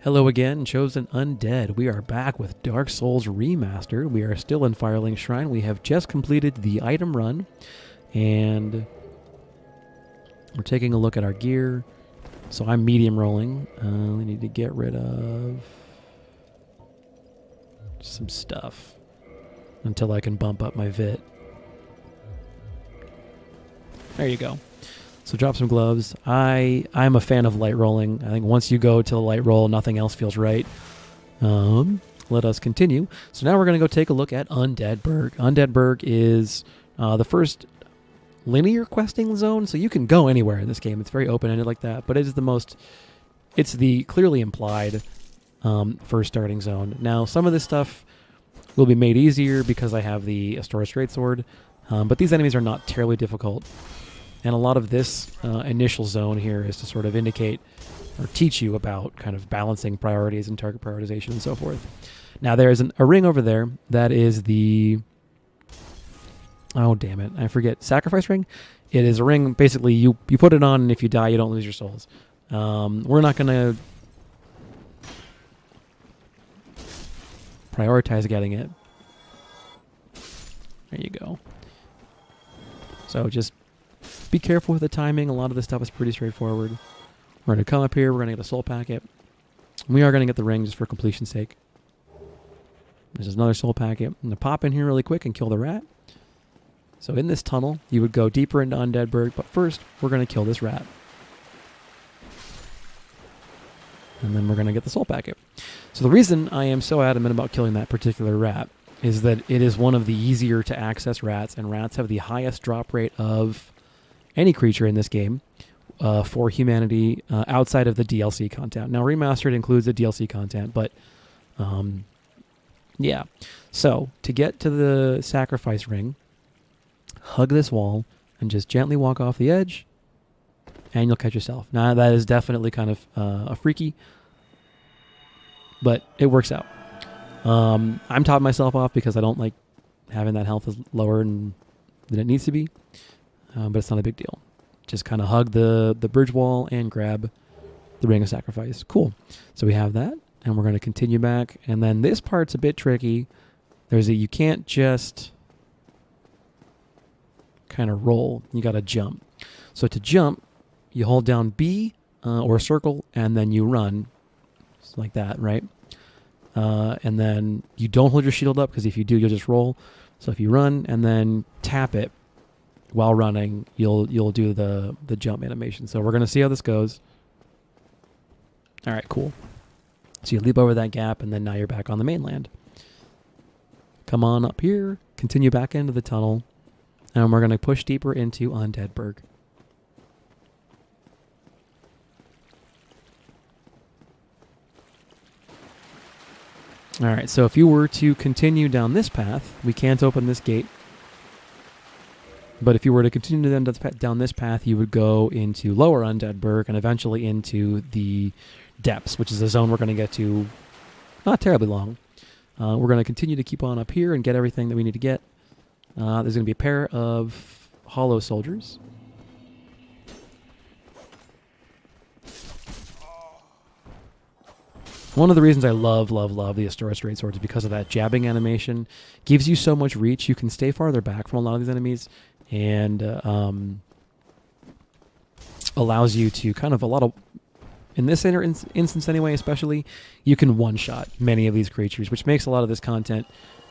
Hello again, Chosen Undead. We are back with Dark Souls Remastered. We are still in Firelink Shrine. We have just completed the item run, and we're taking a look at our gear. So I'm medium rolling. We need to get rid of some stuff until I can bump up my vit. There you go. So drop some gloves. I'm a fan of light rolling. I think once you go to the light roll, nothing else feels right. Let us continue. So now we're going to go take a look at Undead Burg. Undead Burg is the first linear questing zone, so you can go anywhere in this game. It's very open-ended like that, but it is it's the clearly implied first starting zone. Now, some of this stuff will be made easier because I have the Astora's Greatsword, but these enemies are not terribly difficult. And a lot of this initial zone here is to sort of indicate or teach you about kind of balancing priorities and target prioritization and so forth. Now there is a ring over there that is the... Oh, damn it. I forget. Sacrifice ring? It is a ring, basically, you put it on, and if you die, you don't lose your souls. We're not going to prioritize getting it. There you go. So just be careful with the timing. A lot of this stuff is pretty straightforward. We're going to come up here. We're going to get a soul packet. We are going to get the ring just for completion's sake. This is another soul packet. I'm going to pop in here really quick and kill the rat. So in this tunnel, you would go deeper into Undead Burg, but first, we're going to kill this rat. And then we're going to get the soul packet. So the reason I am so adamant about killing that particular rat is that it is one of the easier to access rats, and rats have the highest drop rate of any creature in this game for humanity outside of the DLC content. Now, Remastered includes the DLC content, but yeah. So, to get to the sacrifice ring, hug this wall and just gently walk off the edge, and you'll catch yourself. Now, that is definitely kind of a freaky, but it works out. I'm topping myself off because I don't like having that health is lower than it needs to be. But it's not a big deal. Just kind of hug the bridge wall and grab the Ring of Sacrifice. Cool. So we have that, and we're going to continue back. And then this part's a bit tricky. You can't just kind of roll. You got to jump. So to jump, you hold down B or circle, and then you run. Just like that, right? And then you don't hold your shield up, because if you do, you'll just roll. So if you run and then tap it, while running, you'll do the jump animation. So we're going to see how this goes. All right, cool. So you leap over that gap, and then now you're back on the mainland. Come on up here, continue back into the tunnel, and we're going to push deeper into Undead Burg. All right, so if you were to continue down this path, we can't open this gate. But if you were to continue down this path, you would go into lower Undead Burg and eventually into the depths, which is a zone we're going to get to not terribly long. We're going to continue to keep on up here and get everything that we need to get. There's going to be a pair of hollow soldiers. One of the reasons I love the Astora's Greatsword is because of that jabbing animation. Gives you so much reach. You can stay farther back from a lot of these enemies, and allows you to kind of in this instance anyway, especially, you can one-shot many of these creatures, which makes a lot of this content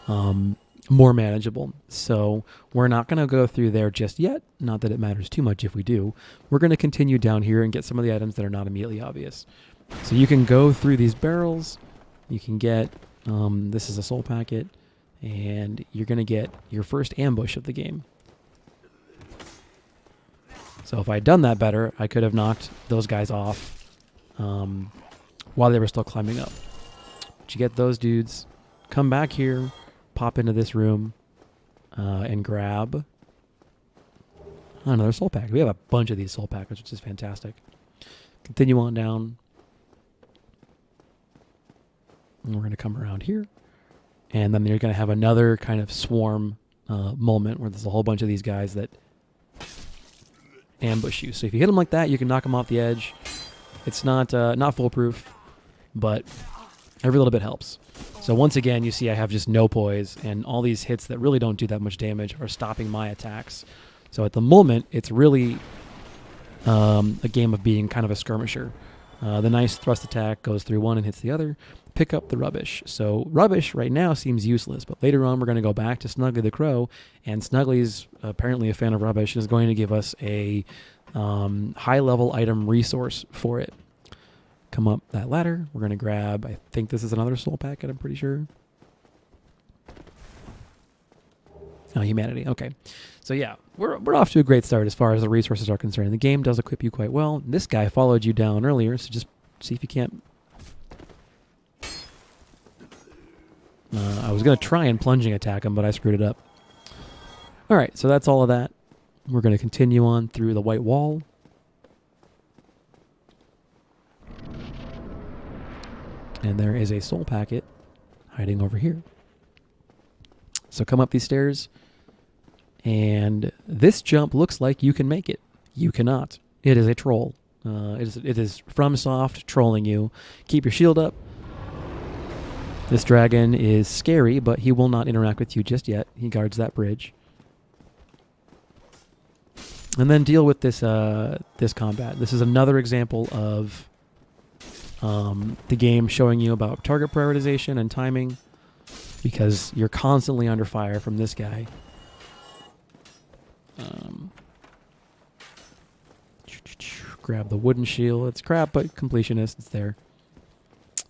more manageable. So we're not going to go through there just yet. Not that it matters too much if we do. We're going to continue down here and get some of the items that are not immediately obvious. So you can go through these barrels. You can get, this is a soul packet, and you're going to get your first ambush of the game. So if I had done that better, I could have knocked those guys off while they were still climbing up. But you get those dudes, come back here, pop into this room, and grab another soul pack. We have a bunch of these soul packets, which is fantastic. Continue on down. And we're going to come around here. And then you're going to have another kind of swarm moment where there's a whole bunch of these guys that ambush you. So if you hit them like that, you can knock them off the edge. It's not foolproof. but every little bit helps. So once again, you see I have just no poise, and all these hits that really don't do that much damage are stopping my attacks. So at the moment, it's really a game of being kind of a skirmisher. The nice thrust attack goes through one and hits the other. Pick up the rubbish. So rubbish right now seems useless, but later on we're going to go back to Snuggly the Crow, and Snuggly's apparently a fan of rubbish and is going to give us a high-level item resource for it. Come up that ladder. We're going to grab, I think this is another soul packet, I'm pretty sure. Oh, humanity. Okay. So yeah, we're off to a great start as far as the resources are concerned. The game does equip you quite well. This guy followed you down earlier, so just see if you can't... I was going to try and plunging attack him, but I screwed it up. Alright, so that's all of that. We're going to continue on through the white wall. And there is a soul packet hiding over here. So come up these stairs, and this jump looks like you can make it. You cannot. It is a troll. It is FromSoft trolling you. Keep your shield up. This dragon is scary, but he will not interact with you just yet. He guards that bridge. And then deal with this this combat. This is another example of the game showing you about target prioritization and timing, because you're constantly under fire from this guy. Grab the wooden shield. It's crap, but completionist. It's there.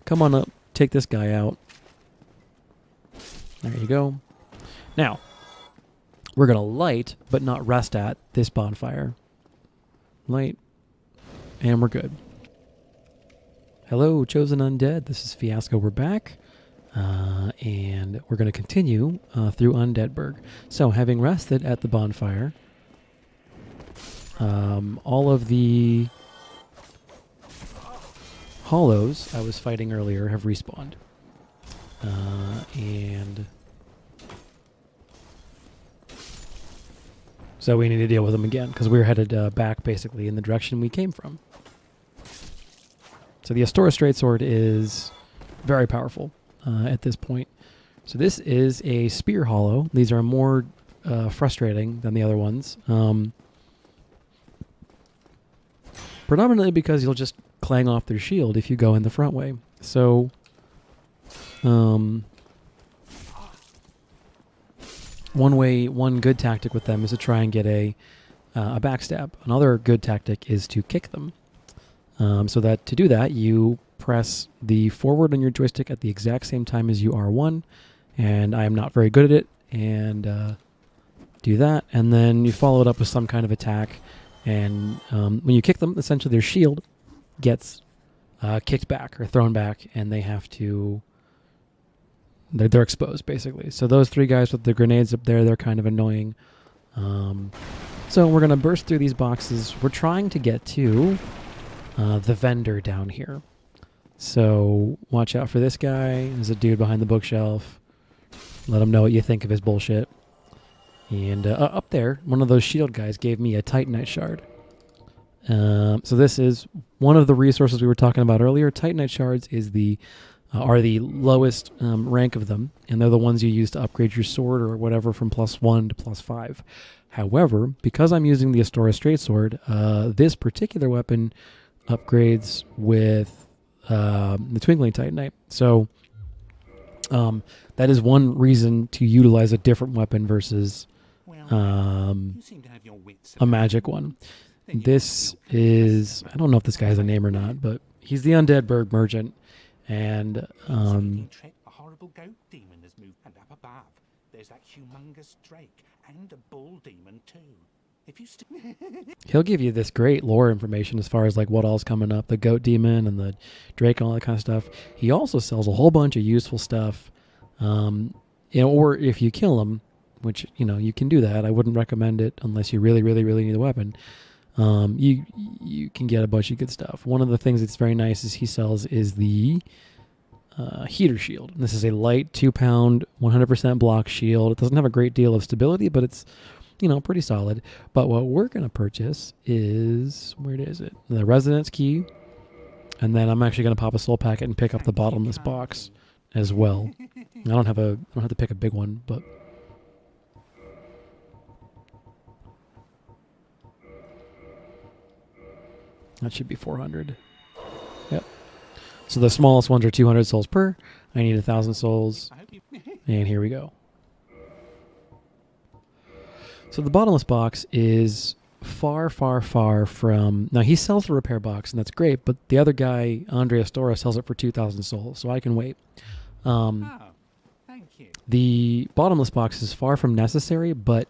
Come on up. Take this guy out. There you go. Now, we're going to light, but not rest at, this bonfire. Light. And we're good. Hello, Chosen Undead. This is Fiasco. We're back. And we're going to continue through Undead Burg. So, having rested at the bonfire, all of the hollows I was fighting earlier have respawned. And so we need to deal with them again, because we're headed back basically in the direction we came from. So the Astora Straightsword is very powerful at this point. So this is a spear hollow. These are more frustrating than the other ones. Predominantly because you'll just clang off their shield if you go in the front way. So one good tactic with them is to try and get a backstab. Another good tactic is to kick them. So that to do that, you press the forward on your joystick at the exact same time as you R1, and I am not very good at it, and do that, and then you follow it up with some kind of attack, and when you kick them, essentially their shield gets kicked back or thrown back, and they have to... They're exposed, basically. So those three guys with the grenades up there, they're kind of annoying. So we're going to burst through these boxes. We're trying to get to the vendor down here. So watch out for this guy. There's a dude behind the bookshelf. Let him know what you think of his bullshit. And up there, one of those shield guys gave me a Titanite shard. So this is one of the resources we were talking about earlier. Titanite shards is are the lowest rank of them, and they're the ones you use to upgrade your sword or whatever from +1 to +5. However, because I'm using the Astora Straightsword, this particular weapon upgrades with the Twinkling Titanite. So that is one reason to utilize a different weapon versus a magic one. This is... I don't know if this guy has a name or not, but he's the Undead Burg merchant. And a horrible goat demon has moved, and up above there's that humongous drake and a bull demon too. If you he'll give you this great lore information as far as like what all's coming up, the goat demon and the drake and all that kind of stuff. He also sells a whole bunch of useful stuff. Or if you kill him, which you can do that. I wouldn't recommend it unless you really, really, really need a weapon. You can get a bunch of good stuff. One of the things that's very nice is he sells is the heater shield. This is a light 2-pound, 100% block shield. It doesn't have a great deal of stability, but it's pretty solid. But what we're going to purchase is, where is it? The Resonance Key. And then I'm actually going to pop a soul packet and pick up the bottomless box as well. I don't have to pick a big one, but that should be 400. Yep. So the smallest ones are 200 souls per. I need 1,000 souls. And here we go. So the bottomless box is far, far, far from... Now, he sells the repair box, and that's great, but the other guy, Andre Astora, sells it for 2,000 souls, so I can wait. Thank you. The bottomless box is far from necessary, but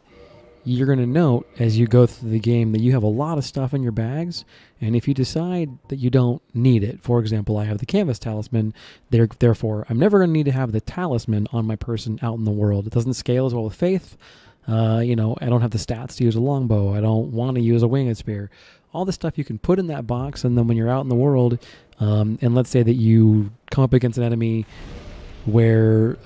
you're going to note as you go through the game that you have a lot of stuff in your bags, and if you decide that you don't need it, for example, I have the canvas talisman, therefore I'm never going to need to have the talisman on my person out in the world. It doesn't scale as well with faith. I don't have the stats to use a longbow. I don't want to use a winged spear. All the stuff you can put in that box, and then when you're out in the world, and let's say that you come up against an enemy where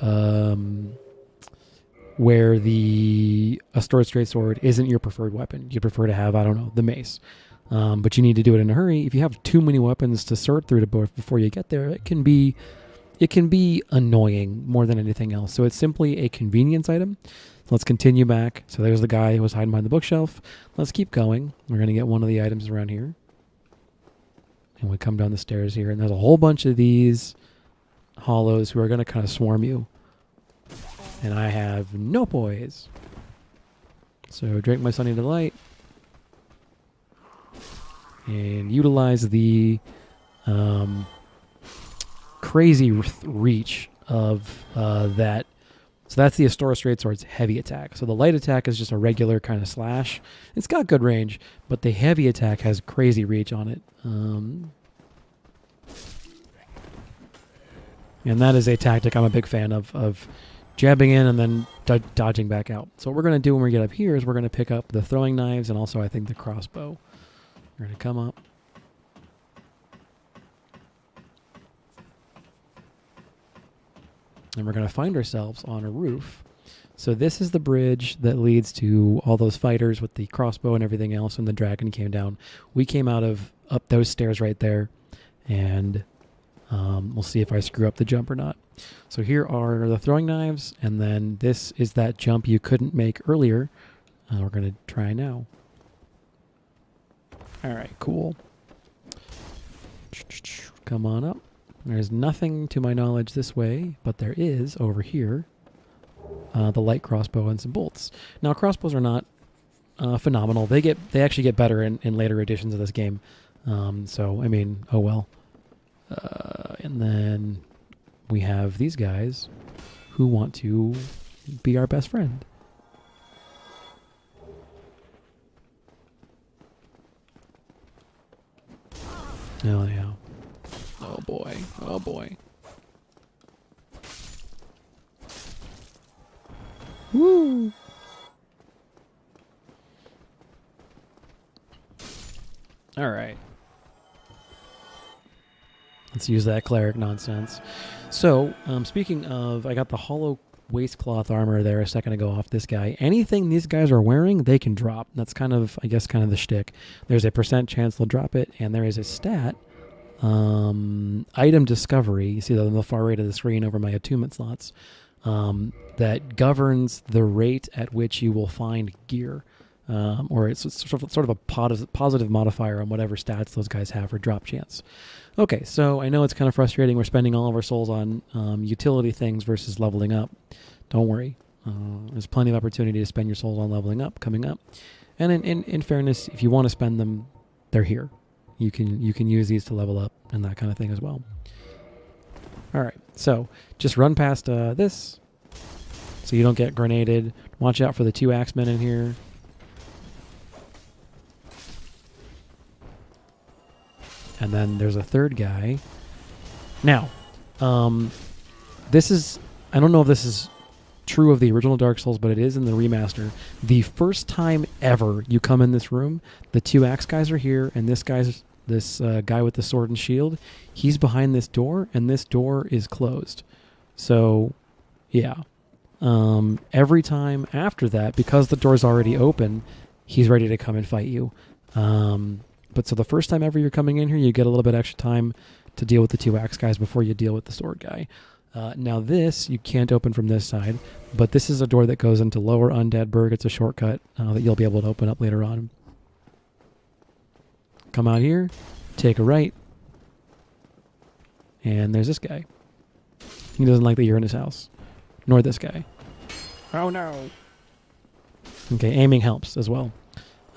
the Astora Straight Sword isn't your preferred weapon. You prefer to have, I don't know, the mace. But you need to do it in a hurry. If you have too many weapons to sort through before you get there, it can be annoying more than anything else. So it's simply a convenience item. Let's continue back. So there's the guy who was hiding behind the bookshelf. Let's keep going. We're going to get one of the items around here. And we come down the stairs here, and there's a whole bunch of these hollows who are going to kind of swarm you. And I have no poise. So drink my Sunny Delight. And utilize the crazy reach of that. So that's the Astora Straight Sword's heavy attack. So the light attack is just a regular kind of slash. It's got good range, but the heavy attack has crazy reach on it. And that is a tactic I'm a big fan of jabbing in and then dodging back out. So what we're going to do when we get up here is we're going to pick up the throwing knives and also I think the crossbow. We're going to come up. And we're going to find ourselves on a roof. So this is the bridge that leads to all those fighters with the crossbow and everything else when the dragon came down. We came up those stairs right there. And we'll see if I screw up the jump or not. So here are the throwing knives. And then this is that jump you couldn't make earlier. We're going to try now. All right, cool. Come on up. There's nothing to my knowledge this way, but there is over here the light crossbow and some bolts. Now crossbows are not phenomenal. They actually get better in later editions of this game. So I mean, oh well. And then we have these guys who want to be our best friend. Oh yeah. Oh boy. Oh boy. Woo! All right. Let's use that cleric nonsense. So, speaking of, I got the hollow waistcloth armor there a second ago off this guy. Anything these guys are wearing, they can drop. That's kind of, I guess, kind of the shtick. There's a % chance they'll drop it, and there is a stat, item discovery, you see that on the far right of the screen over my attunement slots, that governs the rate at which you will find gear. Or it's sort of a positive modifier on whatever stats those guys have for drop chance. Okay, so I know it's kind of frustrating. We're spending all of our souls on utility things versus leveling up. Don't worry. There's plenty of opportunity to spend your souls on leveling up coming up. And in fairness, if you want to spend them, they're here. You can use these to level up and that kind of thing as well. All right, so just run past this so you don't get grenaded. Watch out for the 2 axemen in here. And then there's a third guy. Now, this is... I don't know if this is true of the original Dark Souls, but it is in the remaster. The first time ever you come in this room, the 2 axe guys are here, and this guy with the sword and shield, he's behind this door, and this door is closed. So, yeah. Every time after that, because the door's already open, he's ready to come and fight you. But so the first time ever you're coming in here, you get a little bit extra time to deal with the 2 axe guys before you deal with the sword guy. Now this, you can't open from this side, but this is a door that goes into lower Undead Burg. It's a shortcut that you'll be able to open up later on. Come out here, take a right, and there's this guy. He doesn't like that you're in his house, nor this guy. Oh no. Okay, aiming helps as well.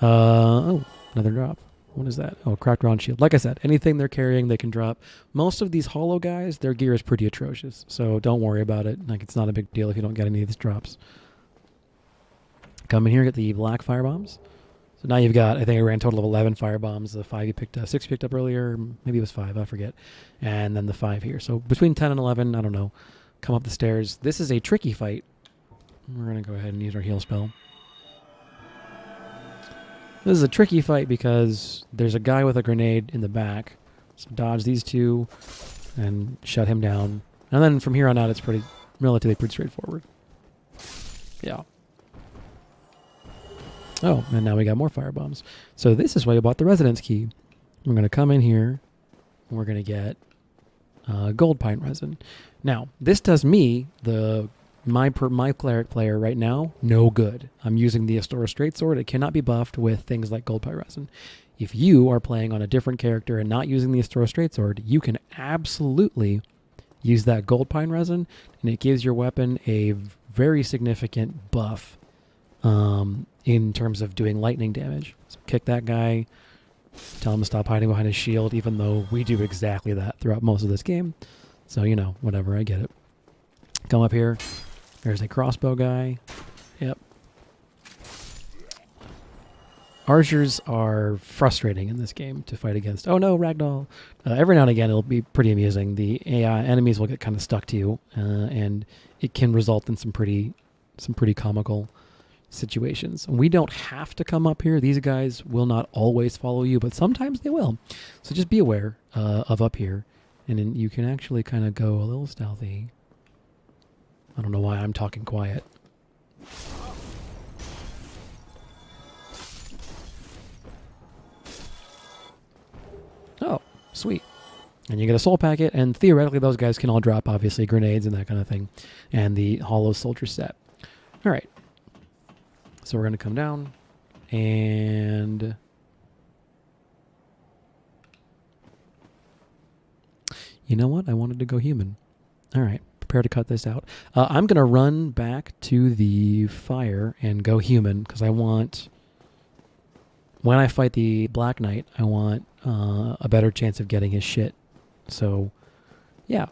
Oh, another drop. What is that? Oh, cracked round shield. Like I said, anything they're carrying, they can drop. Most of these hollow guys, their gear is pretty atrocious, so don't worry about it. Like, it's not a big deal if you don't get any of these drops. Come in here, get the black fire bombs. So now you've got, I think I ran a total of 11 fire bombs. The 5 you picked up, 6 you picked up earlier, maybe it was 5, I forget. And then the 5 here. So between 10 and 11, I don't know. Come up the stairs. This is a tricky fight. We're going to go ahead and use our heal spell. This is a tricky fight because there's a guy with a grenade in the back. So dodge these 2 and shut him down. And then from here on out, it's relatively pretty straightforward. Yeah. Oh, and now we got more fire bombs. So this is why you bought the residence key. We're going to come in here. And we're going to get gold pine resin. Now, this does me, my cleric player right now, no good. I'm using the Astora Straight Sword. It cannot be buffed with things like gold pine resin. If you are playing on a different character and not using the Astora Straight Sword, you can absolutely use that gold pine resin, and it gives your weapon a very significant buff in terms of doing lightning damage. So kick that guy, tell him to stop hiding behind his shield, even though we do exactly that throughout most of this game. So, you know, whatever, I get it. Come up here. There's a crossbow guy. Yep. Archers are frustrating in this game to fight against. Oh no, ragdoll. Every now and again, it'll be pretty amusing. The AI enemies will get kind of stuck to you, and it can result in some pretty comical situations. We don't have to come up here. These guys will not always follow you, but sometimes they will. So just be aware of up here, and then you can actually kind of go a little stealthy. I don't know why I'm talking quiet. Oh, sweet. And you get a soul packet, and theoretically those guys can all drop, obviously, grenades and that kind of thing. And the hollow soldier set. All right. So we're going to come down, and you know what? I wanted to go human. All right. Prepare to cut this out. I'm going to run back to the fire and go human because I want, when I fight the Black Knight, I want a better chance of getting his shit. So, yeah.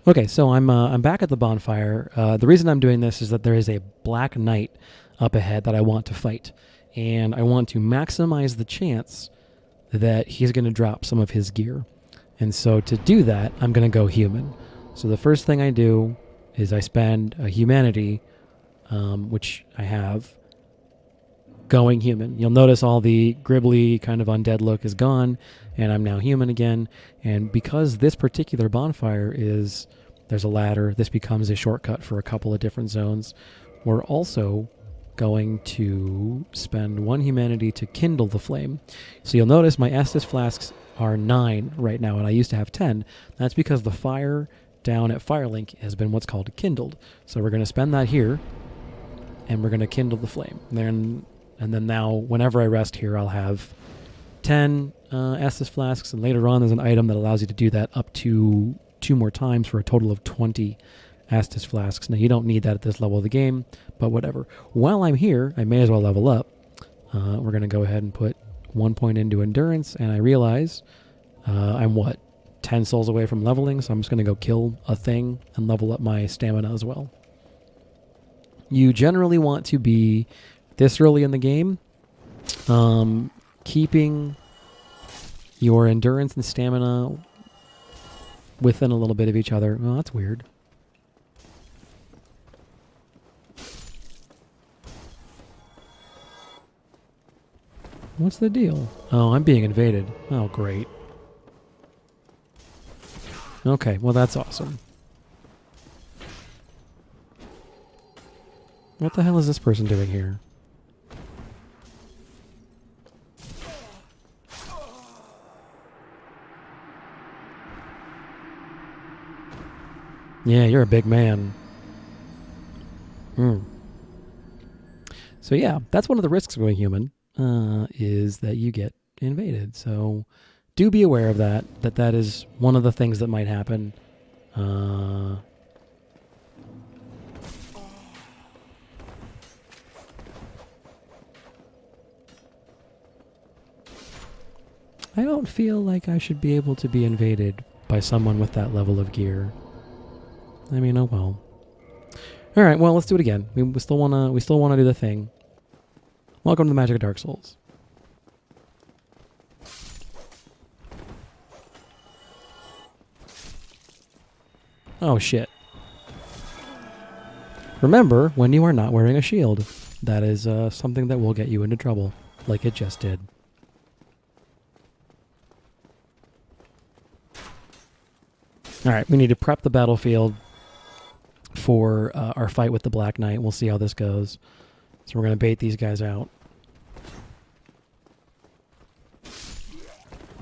Okay, so I'm back at the bonfire. The reason I'm doing this is that there is a Black Knight up ahead that I want to fight, and I want to maximize the chance that he's going to drop some of his gear. And so to do that, I'm going to go human. So the first thing I do is I spend a humanity, which I have, going human. You'll notice all the gribbly kind of undead look is gone, and I'm now human again. And because this particular bonfire there's a ladder, this becomes a shortcut for a couple of different zones. We're also going to spend 1 humanity to kindle the flame. So you'll notice my Estus flasks are 9 right now, and I used to have 10. That's because the fire down at Firelink has been what's called kindled. So we're going to spend that here, and we're going to kindle the flame. And then now, whenever I rest here, I'll have 10 Estus flasks, and later on there's an item that allows you to do that up to 2 more times for a total of 20 Estus flasks. Now, you don't need that at this level of the game, but whatever. While I'm here, I may as well level up. We're going to go ahead and put 1 point into endurance, and I realize I'm 10 souls away from leveling, so I'm just going to go kill a thing and level up my stamina as well. You generally want to be this early in the game, keeping your endurance and stamina within a little bit of each other. Oh, that's weird. What's the deal? Oh, I'm being invaded. Oh, great. Okay, well that's awesome. What the hell is this person doing here? Yeah, you're a big man. So yeah, that's one of the risks of going human, is that you get invaded. So do be aware of that, that is one of the things that might happen. I don't feel like I should be able to be invaded by someone with that level of gear. I mean, oh well. All right, well, let's do it again. We still wanna do the thing. Welcome to the magic of Dark Souls. Oh shit. Remember when you are not wearing a shield. That is something that will get you into trouble, like it just did. All right, we need to prep the battlefield for our fight with the Black Knight. We'll see how this goes. So we're going to bait these guys out.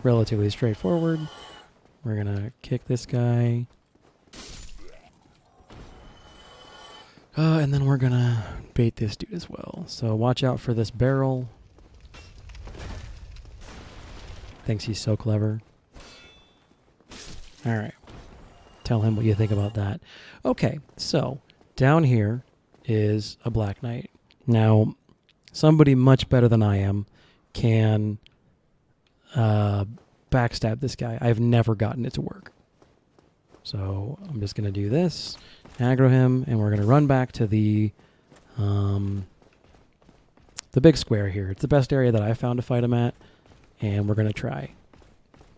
Relatively straightforward. We're going to kick this guy. And then we're going to bait this dude as well. So watch out for this barrel. Thinks he's so clever. All right. Tell him what you think about that. Okay, so down here is a Black Knight. Now, somebody much better than I am can backstab this guy. I've never gotten it to work. So I'm just going to do this, aggro him, and we're going to run back to the big square here. It's the best area that I found to fight him at, and we're going to try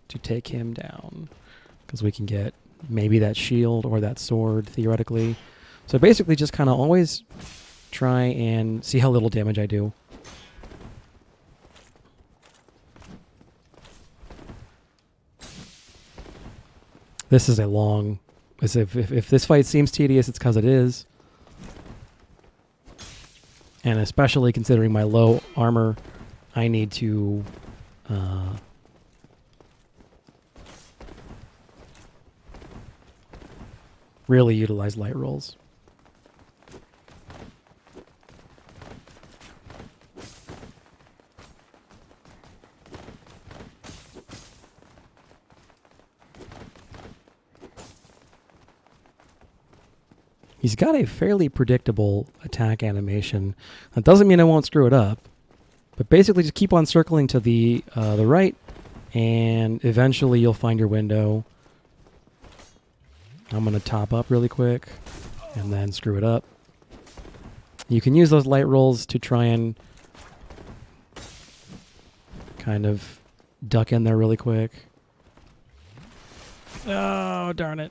to take him down because we can get maybe that shield or that sword, theoretically. So basically just kind of always try and see how little damage I do. This is a long... If this fight seems tedious, it's because it is. And especially considering my low armor, I need to... really utilize light rolls. He's got a fairly predictable attack animation. That doesn't mean I won't screw it up, but basically just keep on circling to the right, and eventually you'll find your window. I'm going to top up really quick and then screw it up. You can use those light rolls to try and kind of duck in there really quick. Oh, darn it.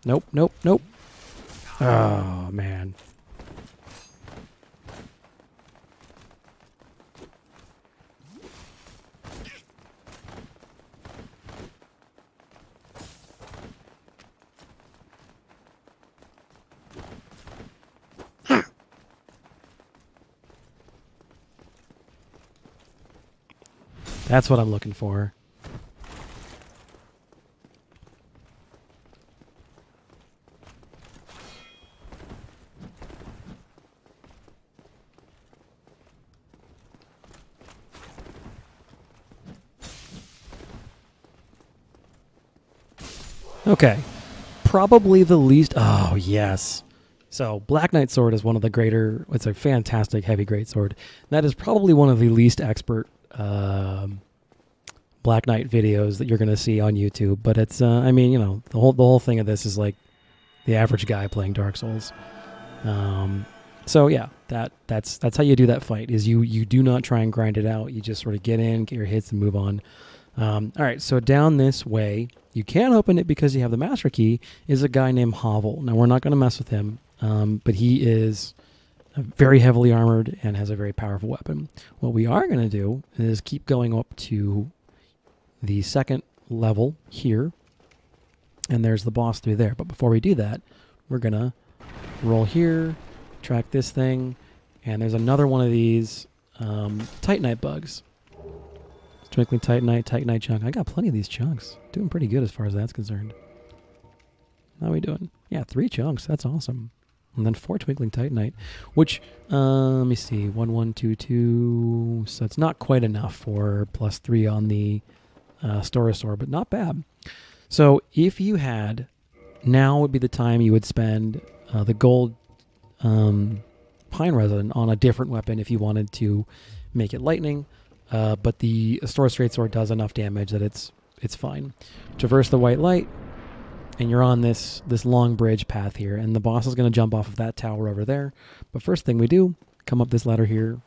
Nope, nope, nope. Oh, man. That's what I'm looking for. Okay. Probably the least... Oh, yes. So, Black Knight Sword is one of the greater... It's a fantastic heavy greatsword. That is probably one of the least expert Black Knight videos that you're going to see on YouTube. But it's, I mean, you know, the whole thing of this is like the average guy playing Dark Souls. So, yeah, that's how you do that fight, is you do not try and grind it out. You just sort of get in, get your hits, and move on. All right, so down this way... You can open it because you have the master key, is a guy named Hovel. Now, we're not going to mess with him, but he is very heavily armored and has a very powerful weapon. What we are going to do is keep going up to the second level here, and there's the boss through there. But before we do that, we're going to roll here, track this thing, and there's another one of these Titanite bugs. Twinkling Titanite chunk. I got plenty of these chunks. Doing pretty good as far as that's concerned. How are we doing? Yeah, 3 chunks. That's awesome. And then 4 Twinkling Titanite, which, let me see, 1, 1, 2, 2. So it's not quite enough for +3 on the Storosaur, but not bad. So if you had, now would be the time you would spend the gold pine resin on a different weapon if you wanted to make it lightning. But the Astora Straight Sword does enough damage that it's fine. Traverse the white light, and you're on this long bridge path here, and the boss is going to jump off of that tower over there. But first thing we do, come up this ladder here.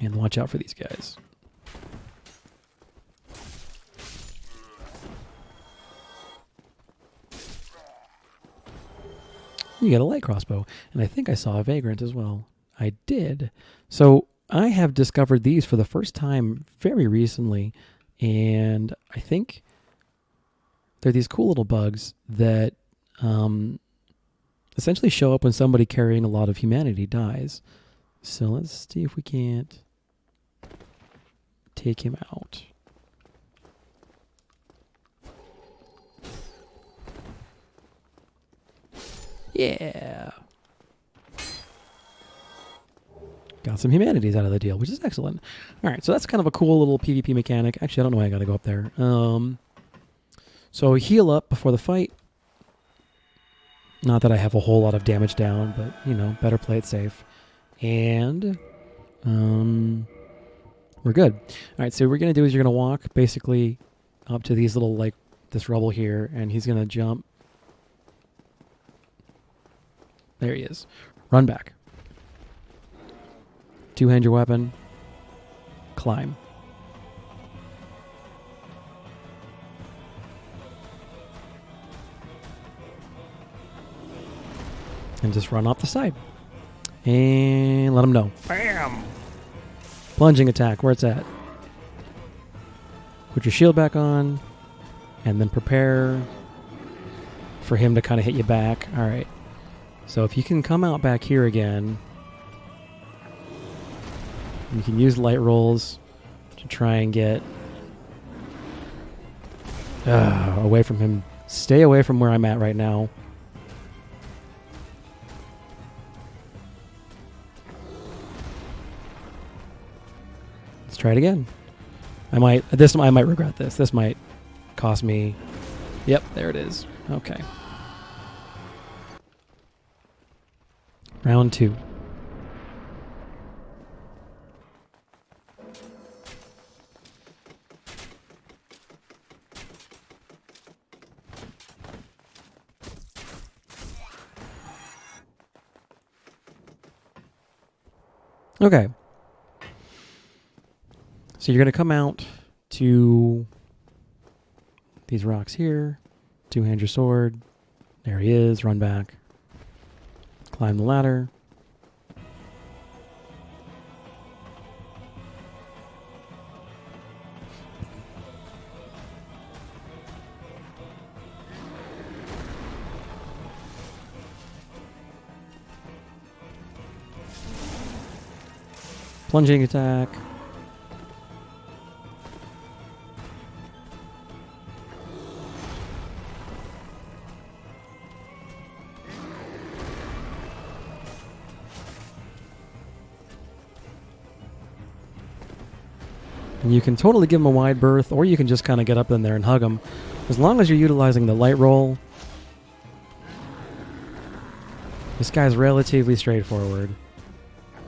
And watch out for these guys. You get a light crossbow. And I think I saw a vagrant as well. I did. So I have discovered these for the first time very recently. And I think they're these cool little bugs that essentially show up when somebody carrying a lot of humanity dies. So let's see if we can't take him out. Yeah. Got some humanities out of the deal, which is excellent. All right, so that's kind of a cool little PvP mechanic. Actually, I don't know why I got to go up there. So heal up before the fight. Not that I have a whole lot of damage down, but, you know, better play it safe. And we're good. All right, so what we're going to do is you're going to walk basically up to these little, like, this rubble here, and he's going to jump. There he is. Run back. Two-hand your weapon. Climb. And just run off the side. And let him know. Bam! Plunging attack, where it's at. Put your shield back on. And then prepare for him to kind of hit you back. All right. So if you can come out back here again, you can use light rolls to try and get away from him. Stay away from where I'm at right now. Let's try it again. I might regret this. This might cost me. Yep, there it is. Okay. Round 2. Okay. So you're going to come out to these rocks here. Two-hand your sword. There he is. Run back. Climb the ladder. Plunging attack. And you can totally give him a wide berth, or you can just kind of get up in there and hug him. As long as you're utilizing the light roll, this guy's relatively straightforward.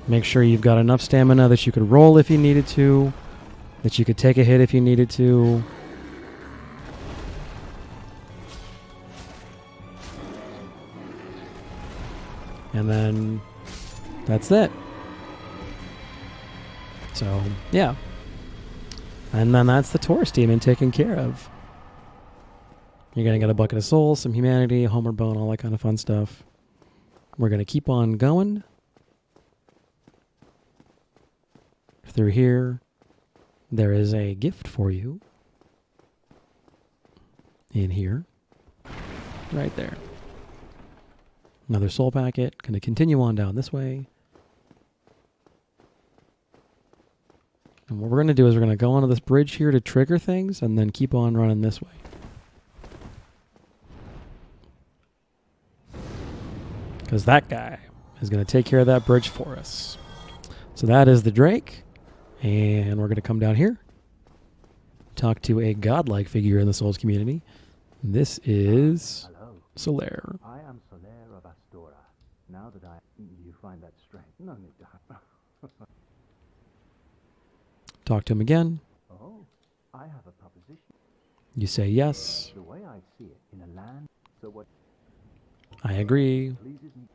Make sure you've got enough stamina that you could roll if you needed to, that you could take a hit if you needed to. And then that's it. So, yeah. And then that's the Taurus demon taken care of. You're going to get a bucket of souls, some humanity, a homeward bone, all that kind of fun stuff. We're going to keep on going. Through here, there is a gift for you. In here. Right there. Another soul packet. Going to continue on down this way. And what we're going to do is we're going to go onto this bridge here to trigger things and then keep on running this way. Because that guy is going to take care of that bridge for us. So that is the Drake. And we're going to come down here. Talk to a godlike figure in the Souls community. This is Solaire. I am Solaire of Astora. Now that you find that strange. No need to. Talk to him again. Oh, I have a proposition. You say yes. The way I see it, in a land, so what I agree. pleases me.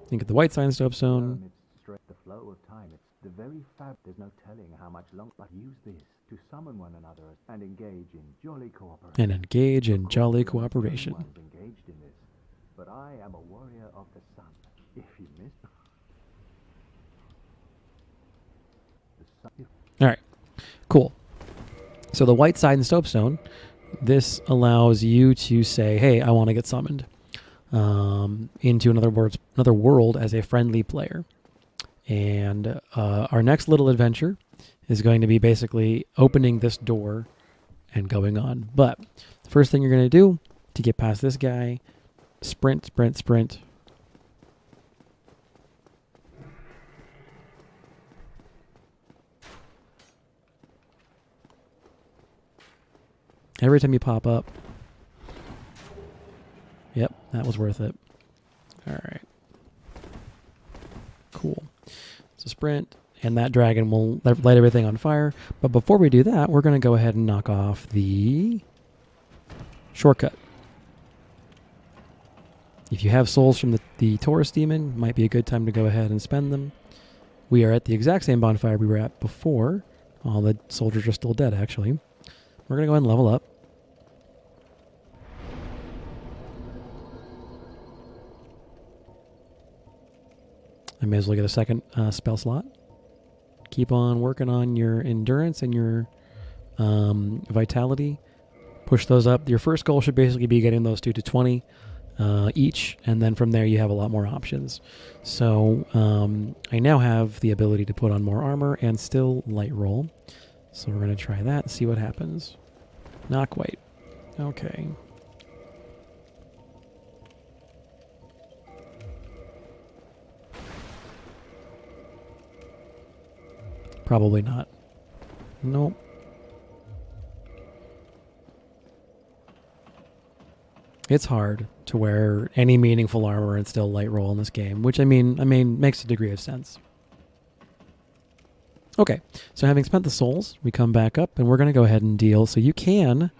Think of the White Sign Stone. It's straight the flow of time. It's the very fact. There's no telling how much longer. But use this to summon one another and engage in jolly cooperation. And engage in jolly cooperation. Everyone's engaged in this, but I am a warrior of the sun. If you miss the sun. All right, cool. So the White Sign Stone, this allows you to say, hey, I want to get summoned into another world as a friendly player. And our next little adventure is going to be basically opening this door and going on. But the first thing you're going to do to get past this guy, sprint, sprint, sprint. Every time you pop up. Yep, that was worth it. All right. Cool. So sprint, and that dragon will light everything on fire. But before we do that, we're going to go ahead and knock off the shortcut. If you have souls from the Taurus demon, might be a good time to go ahead and spend them. We are at the exact same bonfire we were at before. All the soldiers are still dead, actually. We're going to go ahead and level up. I may as well get a second spell slot. Keep on working on your endurance and your vitality. Push those up. Your first goal should basically be getting those two to 20 each, and then from there you have a lot more options. So I now have the ability to put on more armor and still light roll. So we're going to try that and see what happens. Not quite. Okay. Probably not. Nope. It's hard to wear any meaningful armor and still light roll in this game, which I mean makes a degree of sense. Okay, so having spent the souls, we come back up and we're going to go ahead and deal. So you can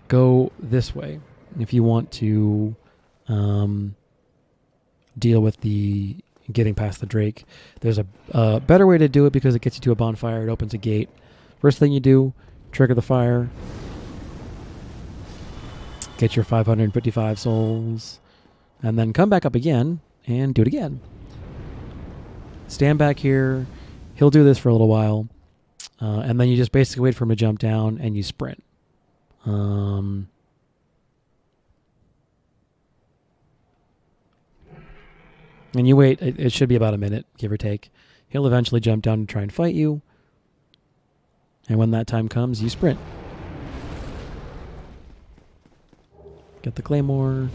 go this way if you want to deal with the getting past the Drake. There's a better way to do it because it gets you to a bonfire. It opens a gate. First thing you do, trigger the fire. Get your 555 souls. And then come back up again and do it again. Stand back here. He'll do this for a little while. And then you just basically wait for him to jump down and you sprint. And you wait. It should be about a minute, give or take. He'll eventually jump down and try and fight you. And when that time comes, you sprint. Get the claymore.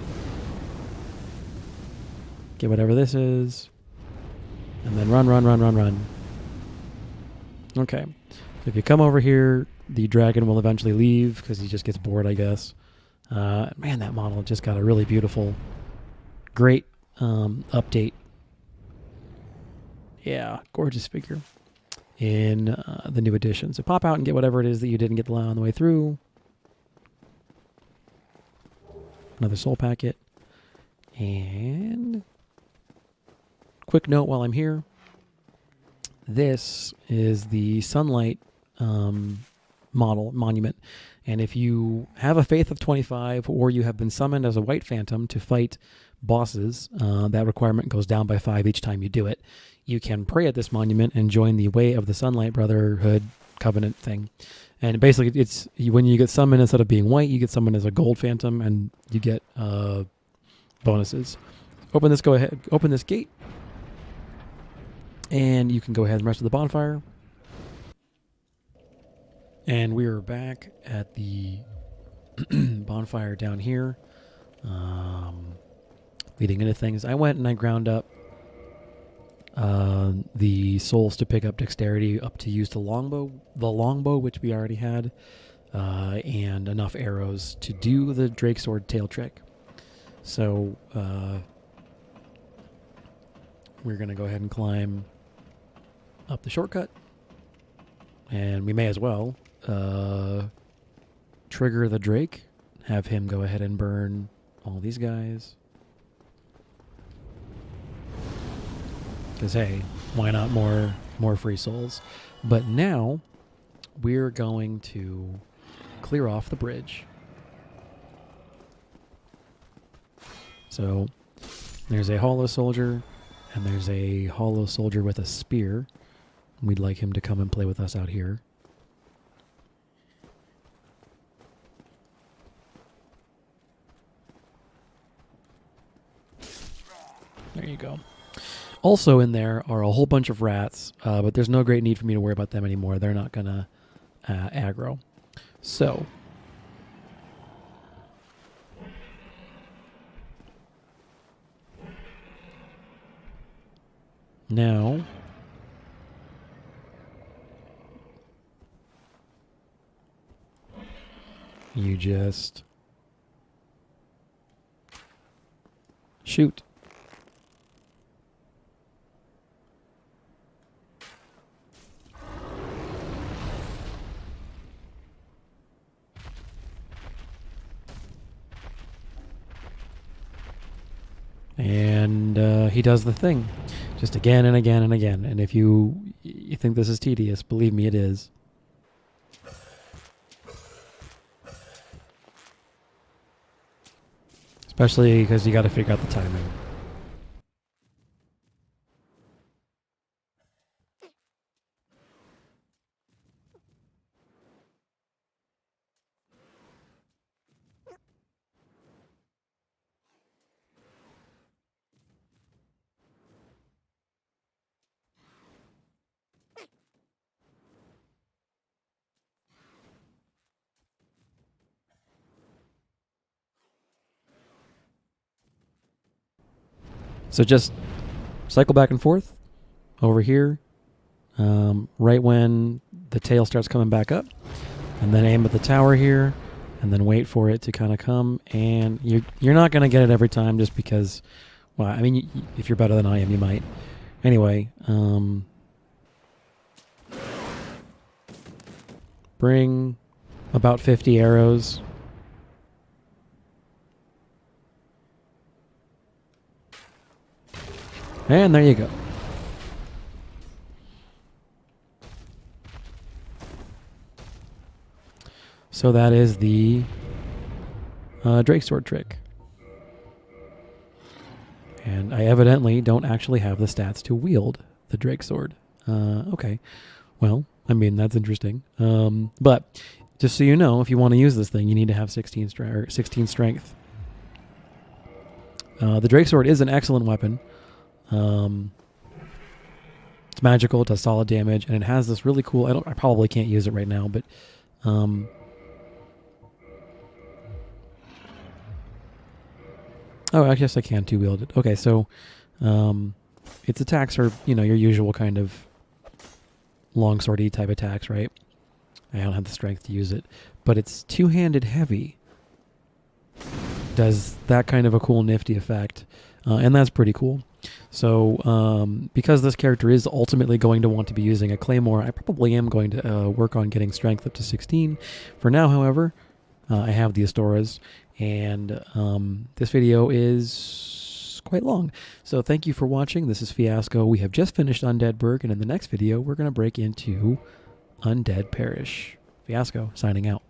Get whatever this is. And then run, run, run, run, run. Okay. So if you come over here, the dragon will eventually leave because he just gets bored, I guess. Man, that model just got a really beautiful, great update. Yeah, gorgeous figure in the new edition. So pop out and get whatever it is that you didn't get on the way through. Another soul packet. And quick note while I'm here. This is the sunlight monument. And if you have a faith of 25 or you have been summoned as a white phantom to fight bosses, that requirement goes down by 5 each time you do it. You can pray at this monument and join the Way of the Sunlight Brotherhood Covenant thing. And basically, it's when you get summoned, instead of being white, you get summoned as a gold phantom, and you get bonuses. Open this gate, and you can go ahead and rush to the bonfire. And we are back at the bonfire down here, leading into things. I went and I ground up the souls to pick up dexterity up to use the longbow, which we already had, and enough arrows to do the Drake Sword tail trick. So we're going to go ahead and climb up the shortcut, and we may as well trigger the Drake, have him go ahead and burn all these guys. Because, hey, why not more free souls? But now we're going to clear off the bridge. So there's a hollow soldier, and there's a hollow soldier with a spear. We'd like him to come and play with us out here. There you go. Also in there are a whole bunch of rats, but there's no great need for me to worry about them anymore. They're not going to aggro. So now you just shoot. And he does the thing just again and again and again. And if you think this is tedious, believe me, it is. Especially because you got to figure out the timing. So just cycle back and forth over here, right when the tail starts coming back up, and then aim at the tower here, and then wait for it to kind of come. And you're not going to get it every time just because, well, I mean, if you're better than I am, you might. Anyway, bring about 50 arrows. And there you go. So that is the Drake Sword trick. And I evidently don't actually have the stats to wield the Drake Sword. Okay. Well, I mean, that's interesting. But just so you know, if you want to use this thing, you need to have 16 strength. The Drake Sword is an excellent weapon. It's magical, it does solid damage, and it has this really cool, I probably can't use it right now, but oh, I guess I can two-wield it. Okay, so its attacks are, your usual kind of longsword-y type attacks, right? I don't have the strength to use it, but it's two-handed heavy. Does that kind of a cool nifty effect, and that's pretty cool. So because this character is ultimately going to want to be using a claymore, I probably am going to work on getting strength up to 16. For now, however, I have the Astoras, and this video is quite long. So thank you for watching. This is Fiasco. We have just finished Undead Burg, and in the next video, we're going to break into Undead Parish. Fiasco, signing out.